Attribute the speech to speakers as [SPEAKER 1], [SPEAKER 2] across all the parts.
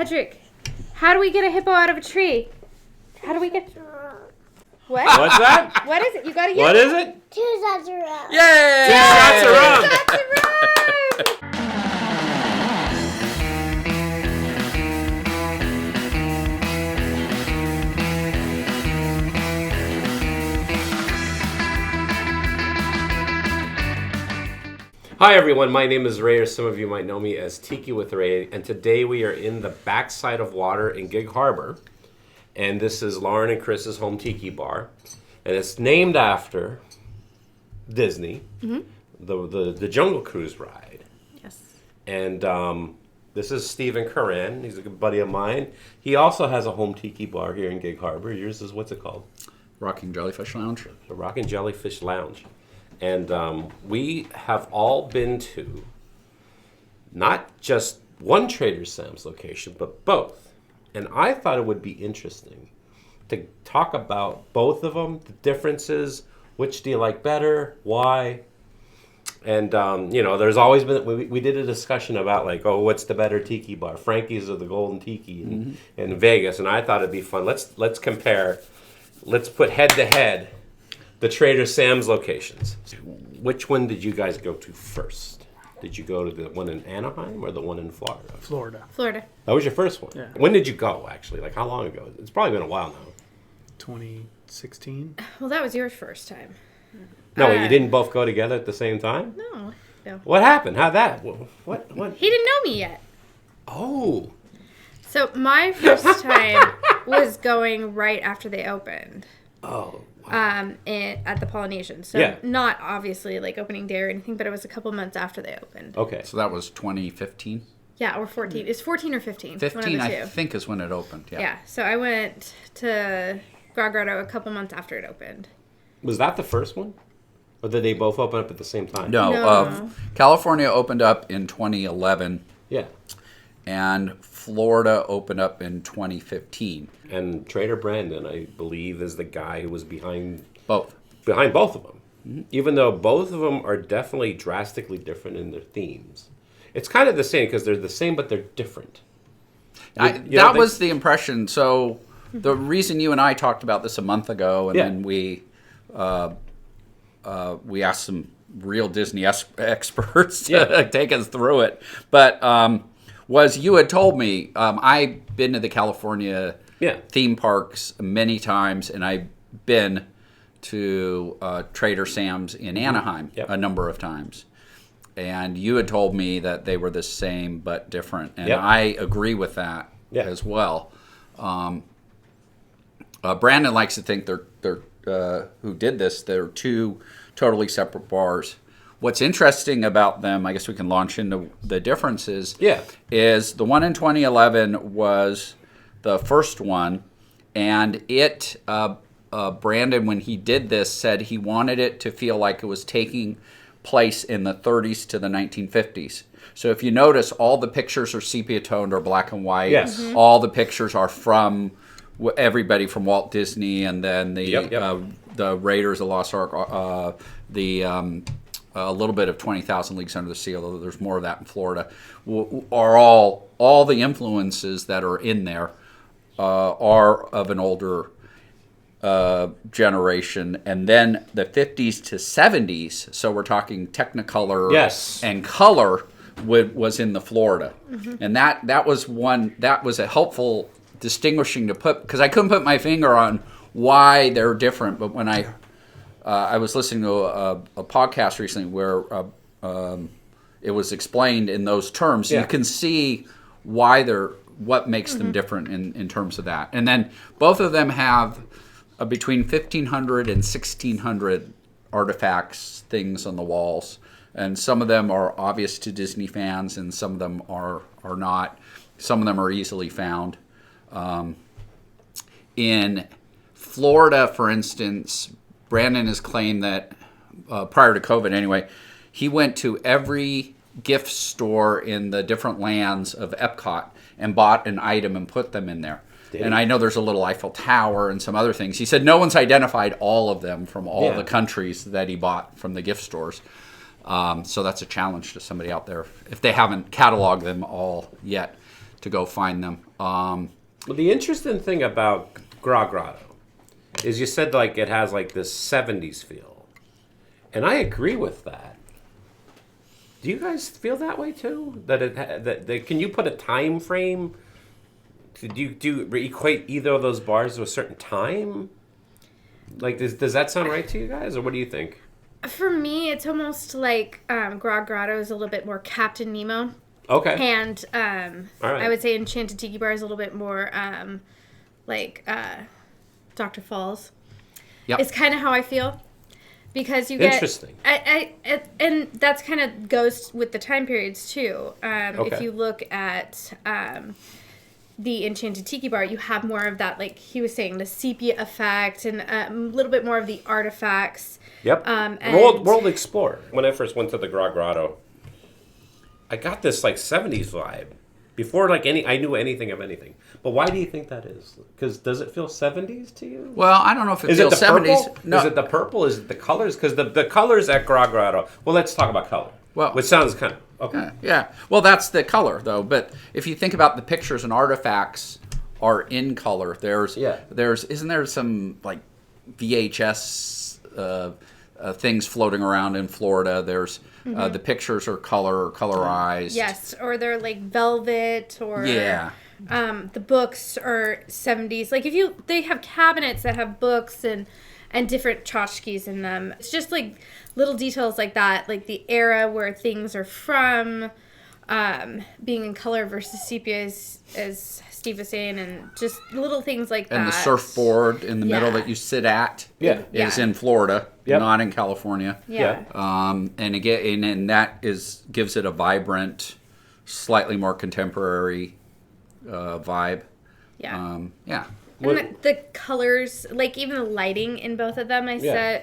[SPEAKER 1] Patrick, how do we get a hippo out of a tree? How do we get... What?
[SPEAKER 2] What's that?
[SPEAKER 1] What is it? You gotta get
[SPEAKER 2] What is it?
[SPEAKER 3] 2 shots a rum.
[SPEAKER 2] Yay! 2 shots a rum.
[SPEAKER 1] That's right!
[SPEAKER 2] Hi everyone, my name is Ray, or some of you might know me as Tiki with Ray, and today we are in the backside of water in Gig Harbor, and this is Lauren and Chris's home tiki bar, and it's named after Disney, the Jungle Cruise ride.
[SPEAKER 1] Yes.
[SPEAKER 2] And this is Stephen Curran. He's a good buddy of mine. He also has a home tiki bar here in Gig Harbor. Yours is, what's it called?
[SPEAKER 4] Rocking Jellyfish Lounge.
[SPEAKER 2] The Rockin' Jellyfish Lounge. And we have all been to not just one Trader Sam's location, but both. And I thought it would be interesting to talk about both of them, the differences, which do you like better, why. And, there's always been, we did a discussion about like, oh, what's the better tiki bar, Frankie's or the Golden Tiki in Vegas. And I thought it'd be fun. Let's compare, let's put head to head the Trader Sam's locations. Which one did you guys go to first? Did you go to the one in Anaheim or the one in Florida?
[SPEAKER 1] Florida.
[SPEAKER 2] That was your first one?
[SPEAKER 5] Yeah.
[SPEAKER 2] When did you go, actually? Like, how long ago? It's probably been a while now.
[SPEAKER 5] 2016.
[SPEAKER 1] Well, that was your first time.
[SPEAKER 2] No, you didn't both go together at the same time?
[SPEAKER 1] No.
[SPEAKER 2] What happened? How'd that? What?
[SPEAKER 1] He didn't know me yet.
[SPEAKER 2] Oh.
[SPEAKER 1] So my first time was going right after they opened.
[SPEAKER 2] Oh.
[SPEAKER 1] At the Polynesian. So
[SPEAKER 2] Yeah.
[SPEAKER 1] not obviously like opening day or anything, but it was a couple months after they opened.
[SPEAKER 2] Okay.
[SPEAKER 4] So that was 2015?
[SPEAKER 1] Yeah, or 14. It's 14 or 15.
[SPEAKER 4] 15,
[SPEAKER 1] one of the
[SPEAKER 4] I
[SPEAKER 1] two.
[SPEAKER 4] think, is when it opened.
[SPEAKER 1] Yeah, so I went to Grog Grotto a couple months after it opened.
[SPEAKER 2] Was that the first one? Or did they both open up at the same time?
[SPEAKER 4] No. California opened up in 2011,
[SPEAKER 2] Yeah.
[SPEAKER 4] and Florida opened up in 2015.
[SPEAKER 2] And Trader Brandon, I believe, is the guy who was behind
[SPEAKER 4] Both.
[SPEAKER 2] both of them. Even though both of them are definitely drastically different in their themes. It's kind of the same because they're the same, but they're different.
[SPEAKER 4] That was the impression. So the reason you and I talked about this a month ago, and then we asked some real Disney experts to take us through it. But was you had told me, I've been to the California theme parks many times, and I've been to Trader Sam's in Anaheim a number of times. And you had told me that they were the same but different, and I agree with that as well. Brandon likes to think they're who did this, they're two totally separate bars. What's interesting about them, I guess we can launch into the differences, is the one in 2011 was the first one, and Brandon, when he did this, said he wanted it to feel like it was taking place in the 30s to the 1950s. So if you notice, all the pictures are sepia toned or black and white.
[SPEAKER 2] Yes.
[SPEAKER 4] All the pictures are from everybody from Walt Disney, and then the Raiders of the Lost Ark, a little bit of 20,000 Leagues Under the Sea, although there's more of that in Florida, are all the influences that are in there are of an older generation. And then the 50s to 70s, so we're talking Technicolor and color was in the Florida. And that was a helpful distinguishing to put, because I couldn't put my finger on why they're different. But when I was listening to a podcast recently where it was explained in those terms, you can see what makes them different in terms of that. And then both of them have between 1,500 and 1,600 artifacts, things on the walls. And some of them are obvious to Disney fans, and some of them are not. Some of them are easily found. In Florida, for instance, Brandon has claimed that prior to COVID anyway, he went to every gift store in the different lands of Epcot and bought an item and put them in there. And I know there's a little Eiffel Tower and some other things. He said no one's identified all of them from all the countries that he bought from the gift stores. So that's a challenge to somebody out there if they haven't cataloged them all yet. to go find them.
[SPEAKER 2] Well, the interesting thing about Grog Grotto is you said like it has like this 70s feel. And I agree with that. Do you guys feel that way too? That can you put a time frame? Do you equate either of those bars to a certain time? Like, does that sound right to you guys, or what do you think?
[SPEAKER 1] For me, it's almost like Grog Grotto is a little bit more Captain Nemo.
[SPEAKER 2] Okay.
[SPEAKER 1] And
[SPEAKER 2] All right.
[SPEAKER 1] I would say Enchanted Tiki Bar is a little bit more like Dr. Falls.
[SPEAKER 4] Yep.
[SPEAKER 1] It's kind of how I feel. Because you get...
[SPEAKER 2] Interesting.
[SPEAKER 1] And that's kind of goes with the time periods, too.
[SPEAKER 2] Okay.
[SPEAKER 1] If you look at the Enchanted Tiki Bar, you have more of that, like he was saying, the sepia effect and a little bit more of the artifacts.
[SPEAKER 2] Yep.
[SPEAKER 1] And
[SPEAKER 2] World Explorer. When I first went to the Grog Grotto, I got this like 70s vibe. Before like I knew anything of anything. But why do you think that is? Because does it feel 70s to you?
[SPEAKER 4] Well, I don't know if it
[SPEAKER 2] Is
[SPEAKER 4] feels
[SPEAKER 2] it the
[SPEAKER 4] 70s.
[SPEAKER 2] purple?
[SPEAKER 4] No.
[SPEAKER 2] Is it the purple? Is it the colors? Because the colors at Grog Grotto. Well, let's talk about color.
[SPEAKER 4] Well,
[SPEAKER 2] which sounds kind of okay.
[SPEAKER 4] Yeah. Well, that's the color though. But if you think about the pictures and artifacts are in color, there's isn't there some like VHS things floating around in Florida? There's the pictures are colorized.
[SPEAKER 1] Yes, or they're like velvet, or
[SPEAKER 4] yeah.
[SPEAKER 1] The books are 70s. Like they have cabinets that have books and different tchotchkes in them. It's just like little details like that, like the era where things are from, being in color versus sepia, as Steve was saying, and just little things like that.
[SPEAKER 4] And the surfboard in the middle that you sit at is in Florida, not in California.
[SPEAKER 1] Yeah.
[SPEAKER 4] And again, and that gives it a vibrant, slightly more contemporary vibe.
[SPEAKER 1] Yeah.
[SPEAKER 4] Yeah.
[SPEAKER 1] And the colors, like even the lighting in both of them,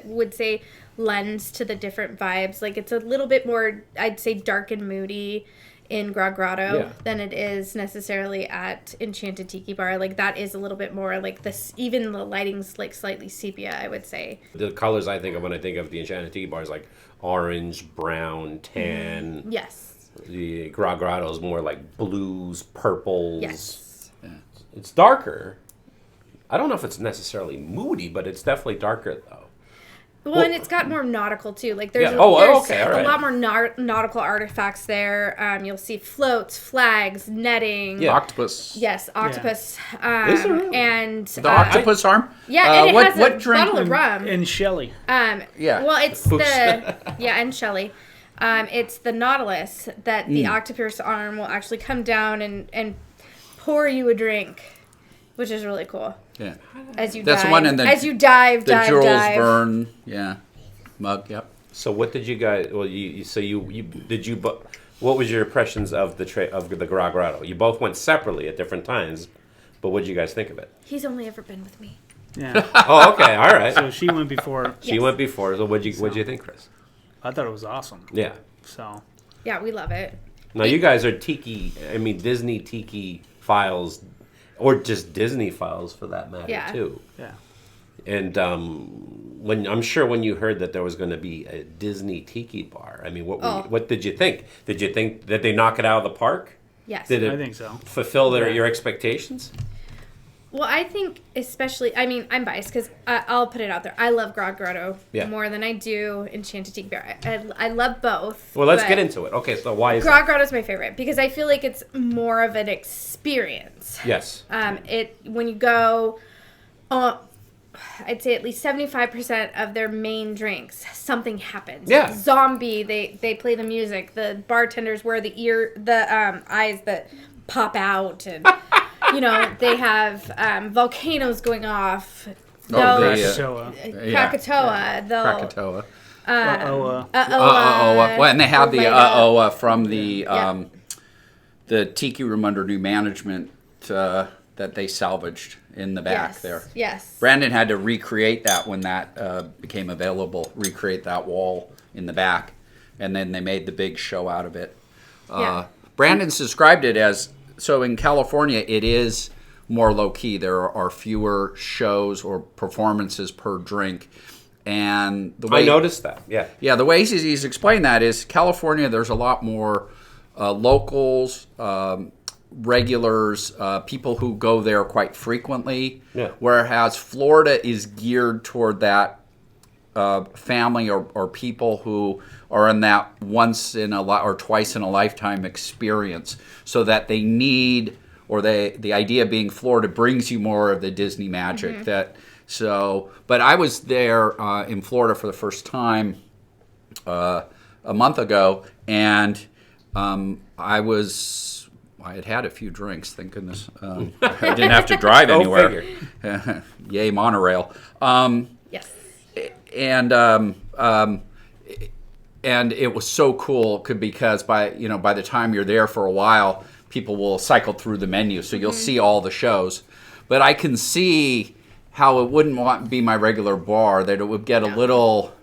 [SPEAKER 1] would say lends to the different vibes. Like it's a little bit more, I'd say, dark and moody in Grog Grotto than it is necessarily at Enchanted Tiki Bar. Like that is a little bit more like this. Even the lighting's like slightly sepia, I would say.
[SPEAKER 2] The colors I think of when I think of the Enchanted Tiki Bar is like orange, brown, tan.
[SPEAKER 1] Yes.
[SPEAKER 2] The Grog Grotto is more like blues, purples.
[SPEAKER 1] Yes.
[SPEAKER 4] Yeah.
[SPEAKER 2] It's darker. I don't know if it's necessarily moody, but it's definitely darker though.
[SPEAKER 1] Well, and it's got more nautical too. Like there's,
[SPEAKER 2] okay, all right.
[SPEAKER 1] a lot more nautical artifacts there. You'll see floats, flags, netting.
[SPEAKER 4] Yeah. Octopus.
[SPEAKER 1] Yes, octopus.
[SPEAKER 2] Is there really?
[SPEAKER 1] And
[SPEAKER 4] The octopus arm?
[SPEAKER 1] yeah, and it has
[SPEAKER 4] what
[SPEAKER 1] a
[SPEAKER 4] drink?
[SPEAKER 1] bottle of rum.
[SPEAKER 5] And Shelly.
[SPEAKER 4] Yeah.
[SPEAKER 1] Well, it's and Shelly. It's the Nautilus that the octopus arm will actually come down and pour you a drink, which is really cool.
[SPEAKER 4] Yeah.
[SPEAKER 1] As you
[SPEAKER 4] That's
[SPEAKER 1] dive,
[SPEAKER 4] one in the
[SPEAKER 1] as you dive,
[SPEAKER 4] the
[SPEAKER 1] dive,
[SPEAKER 4] Jules
[SPEAKER 1] dive.
[SPEAKER 4] Verne, mug. Yep.
[SPEAKER 2] So what did you guys? Well, what was your impressions of the Grog Grotto? You both went separately at different times, but what did you guys think of it?
[SPEAKER 1] He's only ever been with me.
[SPEAKER 5] Yeah.
[SPEAKER 2] Oh, okay, all right.
[SPEAKER 5] So she went before.
[SPEAKER 2] She went before. So what'd you think, Chris?
[SPEAKER 5] I thought it was awesome.
[SPEAKER 2] Yeah.
[SPEAKER 5] So.
[SPEAKER 1] Yeah, we love it.
[SPEAKER 2] Now you guys are Disney Tiki files, or just Disney files for that matter too.
[SPEAKER 5] Yeah.
[SPEAKER 2] And when you heard that there was going to be a Disney Tiki Bar, I mean, what did you think? Did you think that they knock it out of the park?
[SPEAKER 1] Yes.
[SPEAKER 2] Did it
[SPEAKER 5] I think so.
[SPEAKER 2] fulfill your expectations?
[SPEAKER 1] Well, I think especially, I mean, I'm biased because I'll put it out there. I love Grog Grotto more than I do Enchanted Tiki Bar. I love both.
[SPEAKER 2] Well, let's get into it. Okay, so why is
[SPEAKER 1] Grog Grotto is my favorite because I feel like it's more of an experience.
[SPEAKER 2] Yes.
[SPEAKER 1] When you go, I'd say at least 75% of their main drinks, something happens.
[SPEAKER 2] Yeah.
[SPEAKER 1] Zombie, they play the music. The bartenders wear the eyes that pop out, and they have volcanoes going off.
[SPEAKER 5] Krakatoa.
[SPEAKER 1] Krakatoa.
[SPEAKER 4] Krakatoa.
[SPEAKER 5] Uh-oh.
[SPEAKER 4] Well, and they have the from the Tiki Room under new management that they salvaged in the back there.
[SPEAKER 1] Yes.
[SPEAKER 4] Brandon had to recreate that when that became available, recreate that wall in the back, and then they made the big show out of it. Brandon's described it as, so in California, it is more low-key. There are fewer shows or performances per drink. And the way
[SPEAKER 2] I noticed that,
[SPEAKER 4] yeah, the way he's explained that is California, there's a lot more locals, regulars, people who go there quite frequently.
[SPEAKER 2] Yeah.
[SPEAKER 4] Whereas Florida is geared toward that family or people who are in that once in a or twice in a lifetime experience, so that they need, or the idea being Florida brings you more of the Disney magic. But I was there in Florida for the first time a month ago, and I had had a few drinks, thank goodness. I didn't have to drive anywhere. Yay, monorail.
[SPEAKER 1] Yes.
[SPEAKER 4] And it was so cool because by the time you're there for a while, people will cycle through the menu, so you'll see all the shows. But I can see how it wouldn't be my regular bar, that it would get a little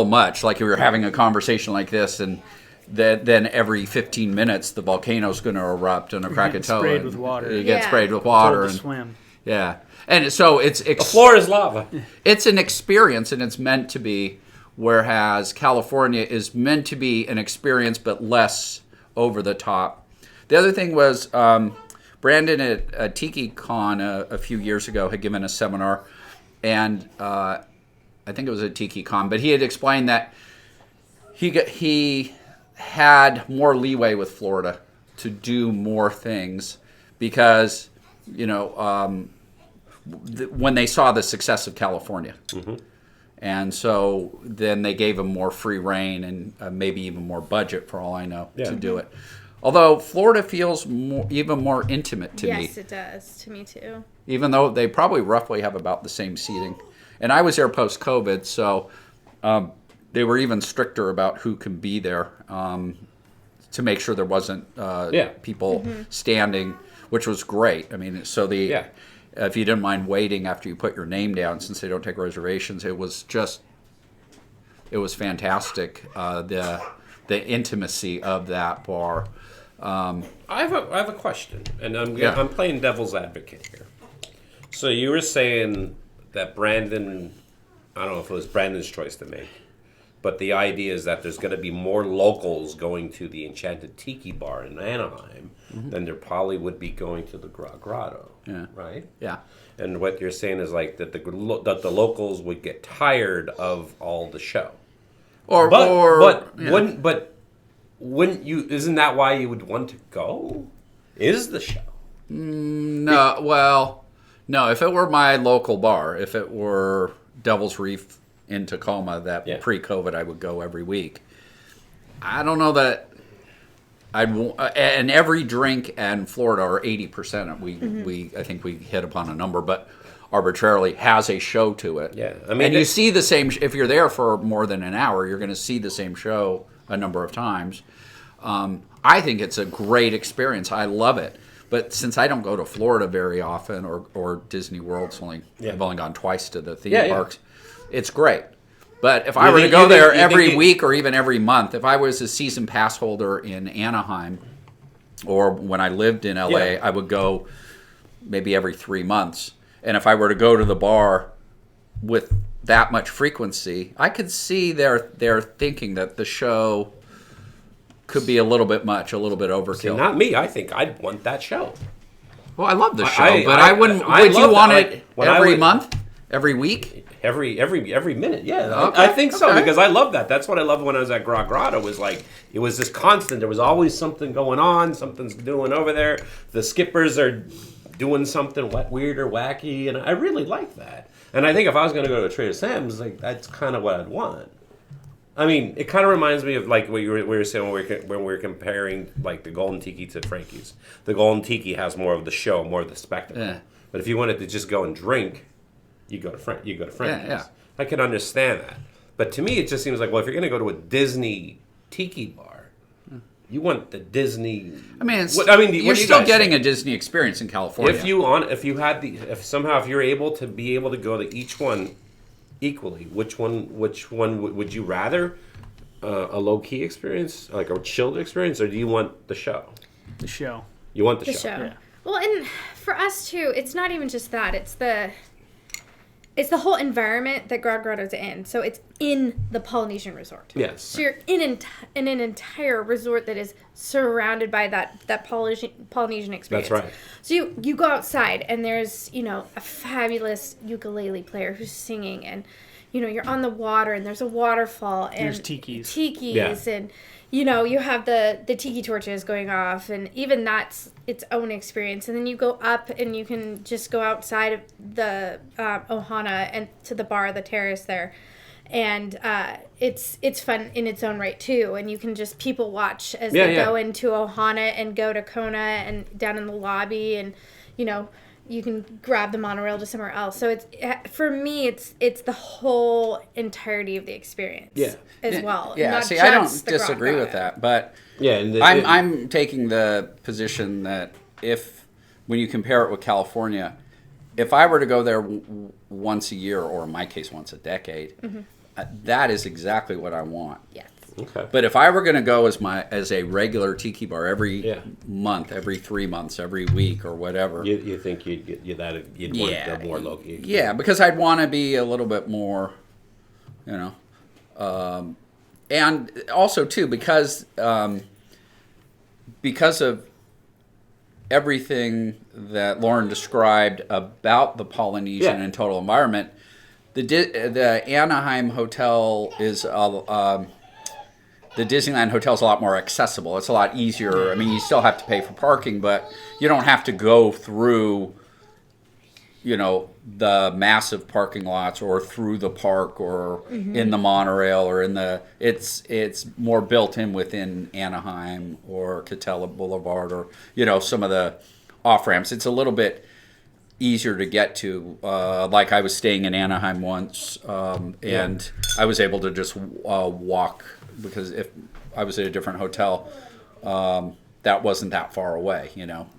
[SPEAKER 4] much, like if we were having a conversation like this, and then every 15 minutes the volcano's going to erupt and a Krakatoa.
[SPEAKER 5] Sprayed with water.
[SPEAKER 4] You get sprayed with water.
[SPEAKER 5] And swim.
[SPEAKER 4] Yeah. And so
[SPEAKER 2] the floor is lava.
[SPEAKER 4] It's an experience, and it's meant to be, whereas California is meant to be an experience but less over the top. The other thing was Brandon at TikiCon a few years ago had given a seminar, and I think it was at TikiCon, but he had explained that he had more leeway with Florida to do more things because, when they saw the success of California. Mm-hmm. And so then they gave him more free reign and maybe even more budget, for all I know, to do it. Although Florida feels even more intimate to me.
[SPEAKER 1] Yes, it does. To me, too.
[SPEAKER 4] Even though they probably roughly have about the same seating. And I was there post-COVID, so they were even stricter about who can be there to make sure there wasn't people standing, which was great. I mean, so if you didn't mind waiting after you put your name down, since they don't take reservations, it was fantastic. The intimacy of that bar.
[SPEAKER 2] I have a question, and I'm playing devil's advocate here. So you were saying that Brandon, I don't know if it was Brandon's choice to make, but the idea is that there's going to be more locals going to the Enchanted Tiki bar in Anaheim than there probably would be going to the Grog Grotto, right?
[SPEAKER 4] Yeah.
[SPEAKER 2] And what you're saying is like that the locals would get tired of all the show. Wouldn't you? Isn't that why you would want to go? Is the show?
[SPEAKER 4] No. Well, no. If it were my local bar, if it were Devil's Reef in Tacoma, that pre-COVID I would go every week. I don't know that and every drink in Florida, or 80%, I think we hit upon a number, but arbitrarily has a show to it.
[SPEAKER 2] Yeah,
[SPEAKER 4] I mean, and you see the same. If you're there for more than an hour, you're going to see the same show a number of times. I think it's a great experience. I love it. But since I don't go to Florida very often, or Disney World, I've only gone twice to the theme parks. It's great. But if I were to go there every week or even every month, if I was a season pass holder in Anaheim, or when I lived in LA, I would go maybe every 3 months. And if I were to go to the bar with that much frequency, I could see they're thinking that the show could be a little bit much, a little bit overkill.
[SPEAKER 2] See, not me. I think I'd want that show.
[SPEAKER 4] Well, I love the show, but I wouldn't. Would you want it every month, every week?
[SPEAKER 2] Every minute, yeah.
[SPEAKER 4] Okay.
[SPEAKER 2] I think so, because I love that. That's what I loved when I was at Grog Grotto. Was like, it was just constant. There was always something going on. Something's doing over there. The skippers are doing something weird or wacky, and I really like that. And I think if I was going to go to a Trader Sam's, like that's kind of what I'd want. I mean, it kind of reminds me of like what we were saying when we were comparing like the Golden Tiki to Frankie's. The Golden Tiki has more of the show, more of the spectacle. Yeah. But if you wanted to just go and drink, you go to Frankie's.
[SPEAKER 4] Yeah.
[SPEAKER 2] I can understand that. But to me, it just seems like, well, if you're going to go to a Disney Tiki bar, you want the Disney. I mean,
[SPEAKER 4] you're still getting a Disney experience in California.
[SPEAKER 2] If you're able to go to each one equally, which one would you rather? A low key experience, like a chilled experience, or do you want the show?
[SPEAKER 5] The show.
[SPEAKER 2] You want the show.
[SPEAKER 1] Yeah. Well, and for us too, it's not even just that. It's it's the whole environment that Grog Grotto's in. So it's in the Polynesian resort.
[SPEAKER 2] Yes.
[SPEAKER 1] So you're in an entire resort that is surrounded by that Polynesian experience.
[SPEAKER 2] That's right.
[SPEAKER 1] So you go outside and there's, a fabulous ukulele player who's singing, and, you're on the water and there's a waterfall and
[SPEAKER 5] there's tikis.
[SPEAKER 2] Yeah.
[SPEAKER 1] And, you have the tiki torches going off, and even that's its own experience. And then you go up and you can just go outside of the Ohana and to the bar, the terrace there. And it's fun in its own right, too. And you can just people watch as they go into Ohana and go to Kona and down in the lobby. And, you can grab the monorail to somewhere else. So for me, it's the whole entirety of the experience as well.
[SPEAKER 4] Yeah,
[SPEAKER 1] not
[SPEAKER 4] see, I don't
[SPEAKER 1] just the
[SPEAKER 4] disagree
[SPEAKER 1] Grog
[SPEAKER 4] with that, but I'm taking the position that when you compare it with California, if I were to go there once a year, or in my case once a decade, that is exactly what I want.
[SPEAKER 1] Yes.
[SPEAKER 2] Okay.
[SPEAKER 4] But if I were going to go as a regular tiki bar every month, every 3 months, every week, or whatever,
[SPEAKER 2] you think you'd want to go more local?
[SPEAKER 4] Yeah, because I'd want to be a little bit more, and also too because of everything that Lauren described about the Polynesian and total environment, the Anaheim hotel is. The Disneyland Hotel is a lot more accessible. It's a lot easier. I mean, you still have to pay for parking, but you don't have to go through, the massive parking lots or through the park or in the monorail or it's more built in within Anaheim or Catella Boulevard or, some of the off-ramps. It's a little bit easier to get to. Like I was staying in Anaheim once, and I was able to just walk, because if I was at a different hotel, that wasn't that far away,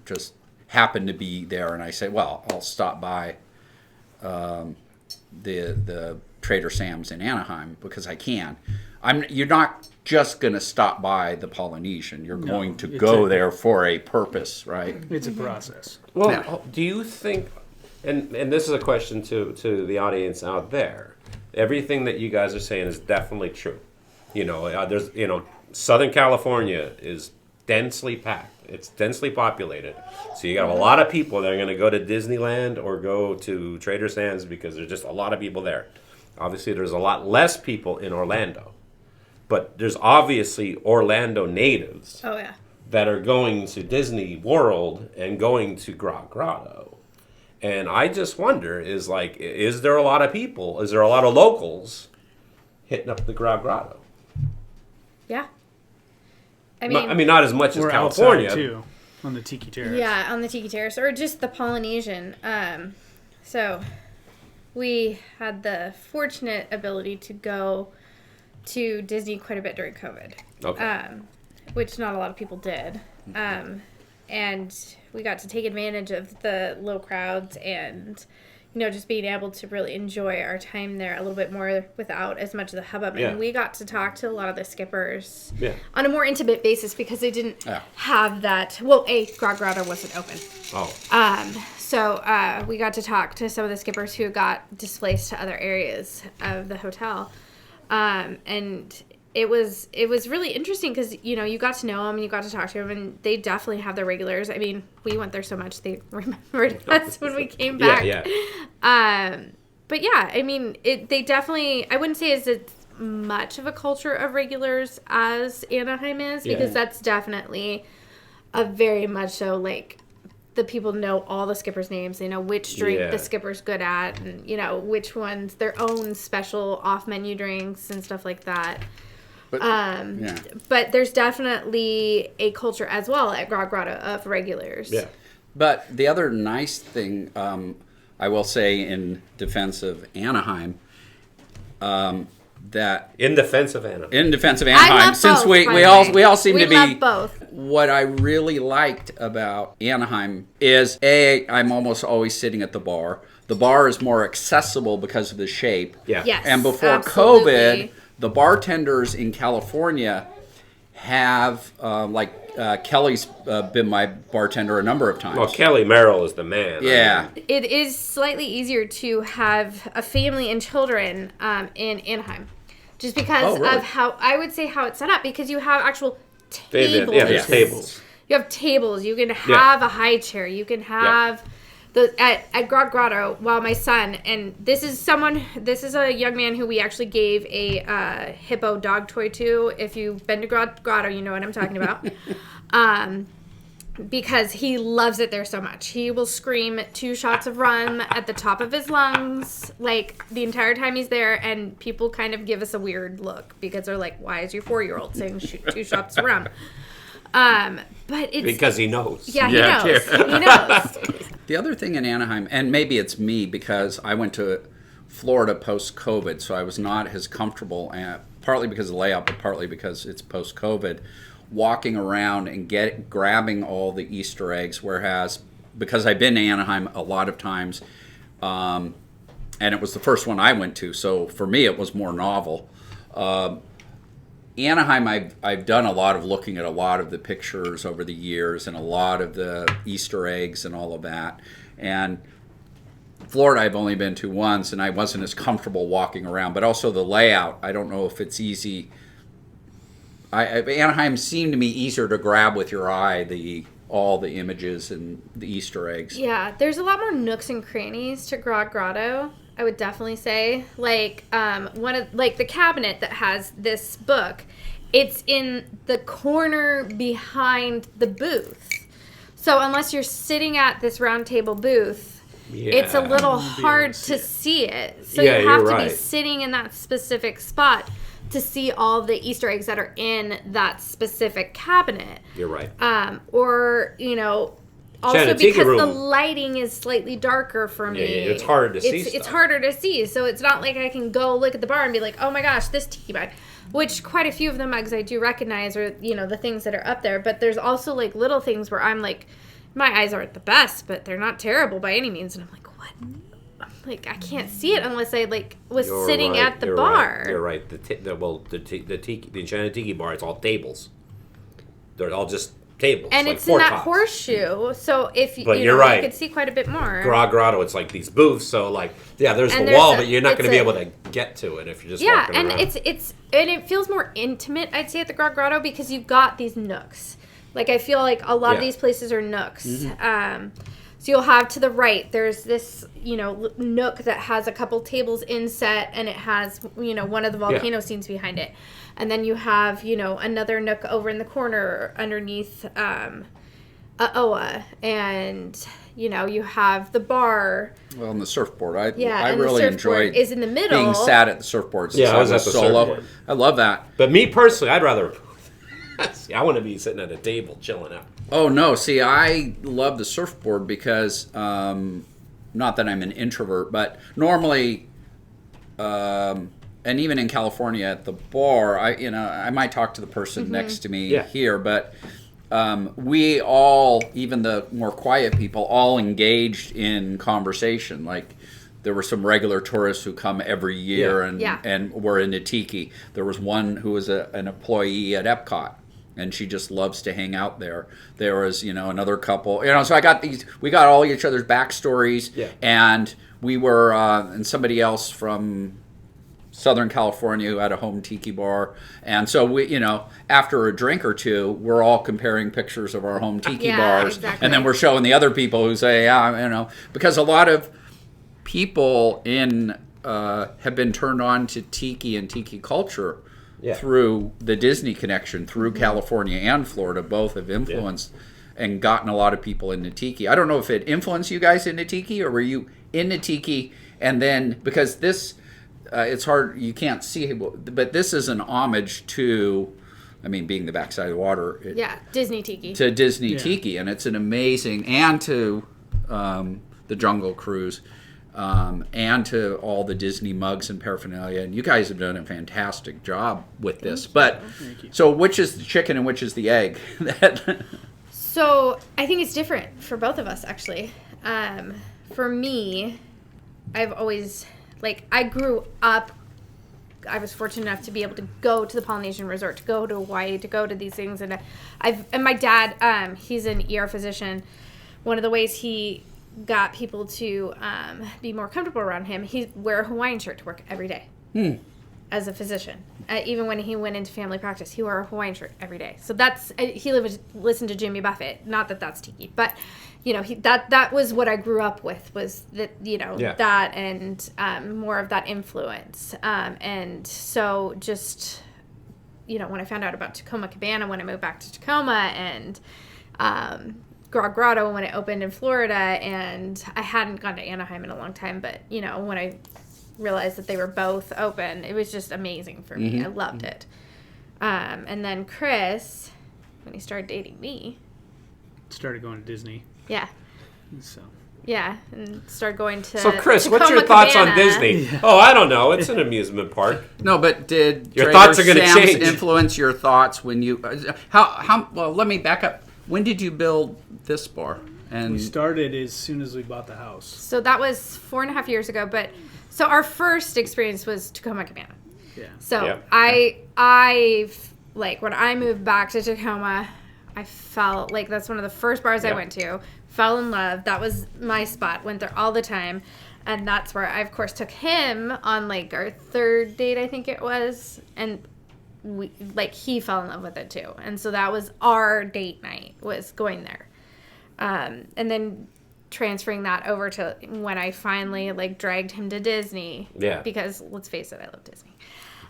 [SPEAKER 4] just happened to be there. And I say, well, I'll stop by the Trader Sam's in Anaheim because I can. You're not just going to stop by the Polynesian. You're going to go there for a purpose, right?
[SPEAKER 5] It's a process.
[SPEAKER 2] Well, do you think, and this is a question to the audience out there, everything that you guys are saying is definitely true. There's, Southern California is densely packed. It's densely populated. So you got a lot of people that are going to go to Disneyland or go to Trader Sam's because there's just a lot of people there. Obviously, there's a lot less people in Orlando. But there's obviously Orlando natives that are going to Disney World and going to Grog Grotto. And I just wonder, is there a lot of people? Is there a lot of locals hitting up the Grog Grotto?
[SPEAKER 1] Yeah.
[SPEAKER 2] I mean, not as much as California.
[SPEAKER 5] Outside too, on the Tiki Terrace.
[SPEAKER 1] Yeah, on the Tiki Terrace, or just the Polynesian. So we had the fortunate ability to go to Disney quite a bit during COVID.
[SPEAKER 2] Okay.
[SPEAKER 1] Which not a lot of people did. And we got to take advantage of the low crowds and, just being able to really enjoy our time there a little bit more without as much of the hubbub.
[SPEAKER 2] Yeah.
[SPEAKER 1] And we got to talk to a lot of the skippers
[SPEAKER 2] on
[SPEAKER 1] a more intimate basis because they didn't have that. Well, Grog Grotto wasn't open.
[SPEAKER 2] Oh.
[SPEAKER 1] So we got to talk to some of the skippers who got displaced to other areas of the hotel. And it was really interesting because, you got to know them and you got to talk to them, and they definitely have their regulars. I mean, we went there so much they remembered us when we came back. But yeah, I mean, they definitely, I wouldn't say it's much of a culture of regulars as Anaheim is, because that's definitely a very much so, the people know all the skippers' names. They know which drink the skipper's good at, and, which ones, their own special off-menu drinks and stuff like that. But there's definitely a culture as well at Grog Grotto of regulars.
[SPEAKER 2] Yeah.
[SPEAKER 4] But the other nice thing, I will say in defense of Anaheim, that...
[SPEAKER 2] In defense of Anaheim.
[SPEAKER 1] I love
[SPEAKER 4] since
[SPEAKER 1] both,
[SPEAKER 4] we all seem to be...
[SPEAKER 1] love both.
[SPEAKER 4] What I really liked about Anaheim is, I'm almost always sitting at the bar. The bar is more accessible because of the shape.
[SPEAKER 2] Yeah.
[SPEAKER 1] Yes,
[SPEAKER 4] and before
[SPEAKER 1] absolutely.
[SPEAKER 4] COVID, the bartenders in California have Kelly's been my bartender a number of times.
[SPEAKER 2] Well, Kelly Merrill is the man.
[SPEAKER 4] Yeah.
[SPEAKER 1] It is slightly easier to have a family and children in Anaheim. Just because of how, I would say how it's set up, because you have actual tables.
[SPEAKER 2] Yeah, there's tables.
[SPEAKER 1] You have tables. You can have a high chair. You can have at Grog Grotto. Well, my son, and this is a young man who we actually gave a hippo dog toy to. If you've been to Grog Grotto, you know what I'm talking about. Because he loves it there so much. He will scream 2 shots of rum at the top of his lungs, like, the entire time he's there, and people kind of give us a weird look, because they're like, why is your 4-year-old saying 2 shots of rum? But it's...
[SPEAKER 2] Because he knows.
[SPEAKER 1] Yeah, he knows. He knows.
[SPEAKER 4] The other thing in Anaheim, and maybe it's me, because I went to Florida post-COVID, so I was not as comfortable, partly because of the layout, but partly because it's post-COVID, walking around and grabbing all the Easter eggs, whereas because I've been to Anaheim a lot of times, and it was the first one I went to, so for me it was more novel. Anaheim, I've done a lot of looking at a lot of the pictures over the years and a lot of the Easter eggs and all of that. And Florida I've only been to once, and I wasn't as comfortable walking around, but also the layout, I don't know if it's easy. Anaheim seemed to me easier to grab with your eye, all the images and the Easter eggs.
[SPEAKER 1] Yeah, there's a lot more nooks and crannies to Grog Grotto, I would definitely say. Like the cabinet that has this book, it's in the corner behind the booth. So unless you're sitting at this round table booth, it's a little hard to see it. So you have to be sitting in that specific spot to see all the Easter eggs that are in that specific cabinet.
[SPEAKER 2] You're right.
[SPEAKER 1] Or, also because the lighting is slightly darker for me.
[SPEAKER 2] Yeah, it's harder to see stuff.
[SPEAKER 1] It's harder to see, so it's not like I can go look at the bar and be like, oh my gosh, this tiki mug. Which quite a few of the mugs I do recognize are, the things that are up there. But there's also, like, little things where I'm like, my eyes aren't the best, but they're not terrible by any means. And I'm like, what? Like, I can't see it unless I, was sitting at the bar.
[SPEAKER 2] You're right. The Enchanted Tiki bar, it's all tables. They're all just tables.
[SPEAKER 1] And it's in that horseshoe, so if you
[SPEAKER 2] right.
[SPEAKER 1] You could see quite a bit more.
[SPEAKER 2] Grog Grotto, it's like these booths, so there's the wall, but you're not going to be able to get to it if you're just walking around.
[SPEAKER 1] And it feels more intimate, I'd say, at the Grog Grotto, because you've got these nooks. Like, I feel like a lot of these places are nooks. Mm-hmm. So you'll have to the right, there's this, nook that has a couple tables inset, and it has, one of the volcano scenes behind it. And then you have, another nook over in the corner underneath Oa. And, you have the bar.
[SPEAKER 4] Well, and the surfboard. I
[SPEAKER 1] and
[SPEAKER 4] really
[SPEAKER 1] the surfboard
[SPEAKER 4] enjoyed
[SPEAKER 1] is in the middle.
[SPEAKER 4] Being sat at the surfboard.
[SPEAKER 2] Yeah, I was at the
[SPEAKER 4] solo.
[SPEAKER 2] surfboard.
[SPEAKER 4] I love that.
[SPEAKER 2] But me personally, I'd rather... I want to be sitting at a table chilling out.
[SPEAKER 4] Oh, no. See, I love the surfboard because, not that I'm an introvert, but normally, and even in California at the bar, I might talk to the person next to me here, but we all, even the more quiet people, all engaged in conversation. Like, there were some regular tourists who come every year and were into Tiki. There was one who was an employee at Epcot, and she just loves to hang out there. There was, another couple. So we got all each other's backstories, and we were, and somebody else from Southern California who had a home tiki bar. And so we, after a drink or two, we're all comparing pictures of our home tiki bars. Exactly. And then we're showing the other people who say, because a lot of people have been turned on to tiki and tiki culture through the Disney connection, through California and Florida. Both have influenced and gotten a lot of people into tiki. I don't know if it influenced you guys into tiki, or were you into tiki and then, because this, it's hard, you can't see, but this is an homage to, being the backside of the water.
[SPEAKER 1] Disney Tiki.
[SPEAKER 4] To Disney Tiki, and it's an amazing, and to the Jungle Cruise, and to all the Disney mugs and paraphernalia. And you guys have done a fantastic job with this. But, so which is the chicken and which is the egg?
[SPEAKER 1] So I think it's different for both of us, actually. For me, I've always, I grew up I was fortunate enough to be able to go to the Polynesian resort, to go to Hawaii, to go to these things. And my dad, he's an ER physician. One of the ways he got people to be more comfortable around him, he'd wear a Hawaiian shirt to work every day. As a physician. Even when he went into family practice, he wore a Hawaiian shirt every day. So he listened to Jimmy Buffett. Not that that's tiki, but that was what I grew up with, was that that and more of that influence. And so just when I found out about Tacoma Cabana, when I moved back to Tacoma, and Grog Grotto when it opened in Florida, and I hadn't gone to Anaheim in a long time, but when I realized that they were both open, it was just amazing for me. I loved it. And then Chris, when he started dating me,
[SPEAKER 5] started going to Disney.
[SPEAKER 1] Yeah.
[SPEAKER 5] So.
[SPEAKER 1] Yeah, and started going to.
[SPEAKER 2] So Chris,
[SPEAKER 1] Tacoma
[SPEAKER 2] what's your thoughts
[SPEAKER 1] Cabana.
[SPEAKER 2] on Disney? Yeah. Oh, I don't know. It's an amusement park.
[SPEAKER 4] No, but did
[SPEAKER 2] your
[SPEAKER 4] Trader
[SPEAKER 2] thoughts are going to
[SPEAKER 4] Sam's
[SPEAKER 2] change?
[SPEAKER 4] Influence your thoughts when you? How? Well, let me back up. When did you build this bar? And
[SPEAKER 5] we started as soon as we bought the house.
[SPEAKER 1] So that was 4.5 years ago, but. So our first experience was Tacoma Cabana.
[SPEAKER 5] Yeah.
[SPEAKER 1] So I like when I moved back to Tacoma, I felt like that's one of the first bars I went to. Fell in love. That was my spot. Went there all the time, and that's where I of course took him on like our third date, I think it was, and he fell in love with it too. And so that was our date night, was going there, and then transferring that over to when I finally dragged him to Disney. Yeah. Because let's face it, I love Disney.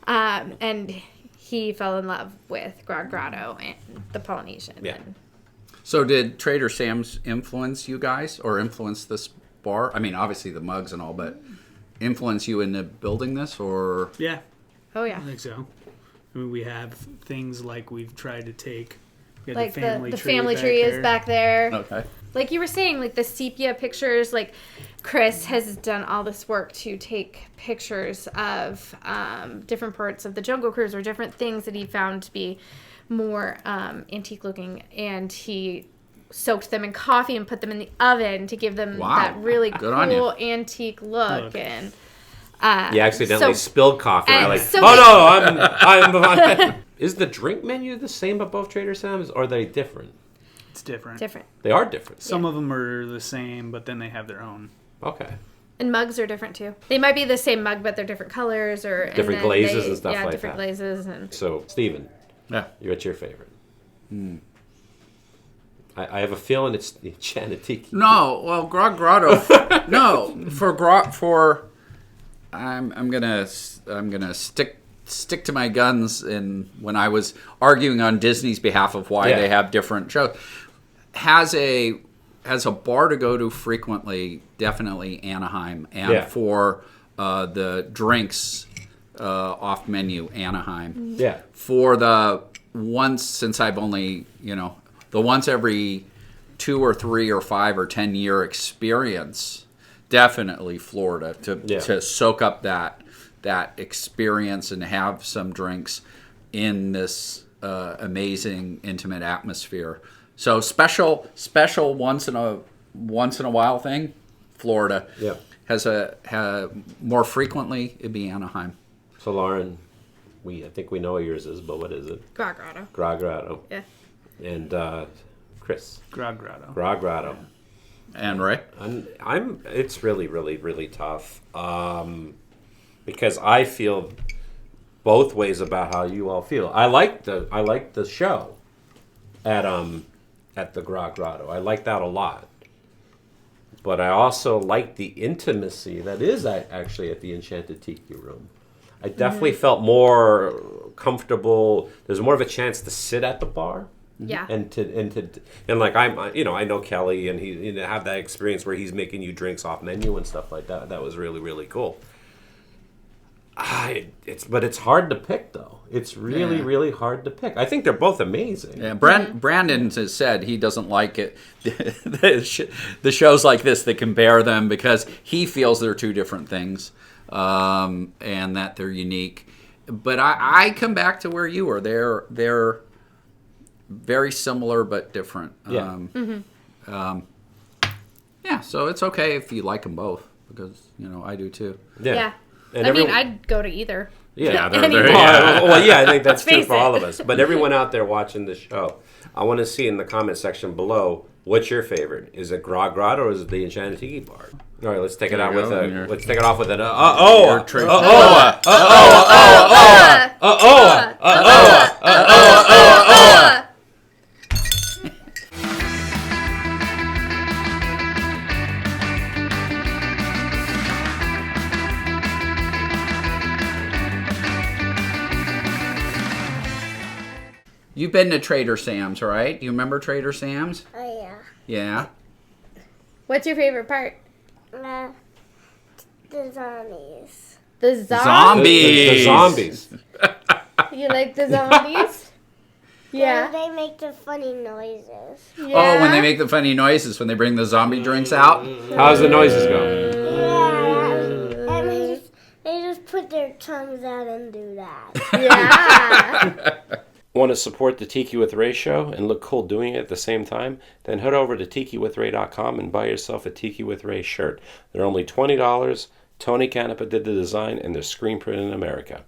[SPEAKER 1] And he fell in love with Grog Grotto and the Polynesian.
[SPEAKER 2] Yeah.
[SPEAKER 4] So did Trader Sam's influence you guys, or influence this bar? I mean, obviously the mugs and all, but influence you into building this, or?
[SPEAKER 5] Yeah.
[SPEAKER 1] Oh yeah.
[SPEAKER 5] I think so. I mean, we have things like we've tried to take.
[SPEAKER 1] Like the family tree is back there.
[SPEAKER 4] Okay.
[SPEAKER 1] Like you were saying, like the sepia pictures, like Chris has done all this work to take pictures of different parts of the Jungle Cruise or different things that he found to be more antique looking, and he soaked them in coffee and put them in the oven to give them that really cool antique look. And
[SPEAKER 2] you accidentally spilled coffee. I'm like, I'm Is the drink menu the same at both Trader Sam's, or are they different?
[SPEAKER 5] It's different.
[SPEAKER 2] They are different.
[SPEAKER 5] Some of them are the same, but then they have their own.
[SPEAKER 2] Okay.
[SPEAKER 1] And mugs are different too. They might be the same mug, but they're different colors or
[SPEAKER 2] different glazes and stuff like that.
[SPEAKER 1] Yeah, different glazes. And
[SPEAKER 2] so, Steven, what's your favorite? I have a feeling it's the Enchanted Tiki.
[SPEAKER 4] No, well, Grog Grotto. I'm gonna stick to my guns. And when I was arguing on Disney's behalf of why they have different shows, has a bar to go to frequently, definitely Anaheim, and for the drinks off menu, Anaheim.
[SPEAKER 2] Yeah.
[SPEAKER 4] For the once, since I've only the once every 2 or 3 or 5 or 10 year experience, definitely Florida to soak up that experience and have some drinks in this amazing intimate atmosphere. So special once in a while thing, Florida.
[SPEAKER 2] Yeah.
[SPEAKER 4] Has more frequently it'd be Anaheim.
[SPEAKER 2] So Lauren, I think we know what yours is, but what is it?
[SPEAKER 1] Grog Grotto.
[SPEAKER 2] Grog Grotto.
[SPEAKER 1] Yeah.
[SPEAKER 2] And Chris.
[SPEAKER 5] Grog Grotto.
[SPEAKER 2] Grog Grotto.
[SPEAKER 4] And Ray?
[SPEAKER 2] It's really, really, really tough. Because I feel both ways about how you all feel. I like the show at the Grog Grotto. I like that a lot. But I also like the intimacy that is actually at the Enchanted Tiki Room. I definitely felt more comfortable. There's more of a chance to sit at the bar.
[SPEAKER 1] Yeah.
[SPEAKER 2] And like I know Kelly, and he have that experience where he's making you drinks off menu and stuff like that. That was really, really cool. But it's hard to pick though. It's really, really hard to pick. I think they're both amazing.
[SPEAKER 4] Yeah, Brandon has said he doesn't like it. The shows like this that compare them, because he feels they're two different things, and that they're unique. But I come back to where you were. They're very similar but different.
[SPEAKER 2] Yeah.
[SPEAKER 4] So it's okay if you like them both, because I do too.
[SPEAKER 2] Yeah.
[SPEAKER 1] And I'd go to either.
[SPEAKER 2] Yeah,
[SPEAKER 1] Anyone.
[SPEAKER 2] well, yeah, I think that's true
[SPEAKER 1] Face
[SPEAKER 2] for all
[SPEAKER 1] it.
[SPEAKER 2] of us. But everyone out there watching the show, I want to see in the comment section below, what's your favorite? Is it Grog Grotto or is it the Enchanted Tiki bar? All right, let's take it out with a. Let's take it off with an.
[SPEAKER 4] You've been to Trader Sam's, right? Do you remember Trader Sam's?
[SPEAKER 3] Oh, yeah.
[SPEAKER 4] Yeah.
[SPEAKER 1] What's your favorite part?
[SPEAKER 3] The zombies.
[SPEAKER 1] The zombies.
[SPEAKER 2] The zombies.
[SPEAKER 1] You like the zombies? Yeah.
[SPEAKER 3] They make the funny noises.
[SPEAKER 1] Yeah.
[SPEAKER 4] Oh, when they make the funny noises when they bring the zombie drinks out.
[SPEAKER 2] How's the noises go?
[SPEAKER 3] Yeah. And they just put their tongues out and do that.
[SPEAKER 1] Yeah.
[SPEAKER 2] Want to support the Tiki with Ray show and look cool doing it at the same time? Then head over to tikiwithray.com and buy yourself a Tiki with Ray shirt. They're only $20. Tony Canepa did the design and they're screen printed in America.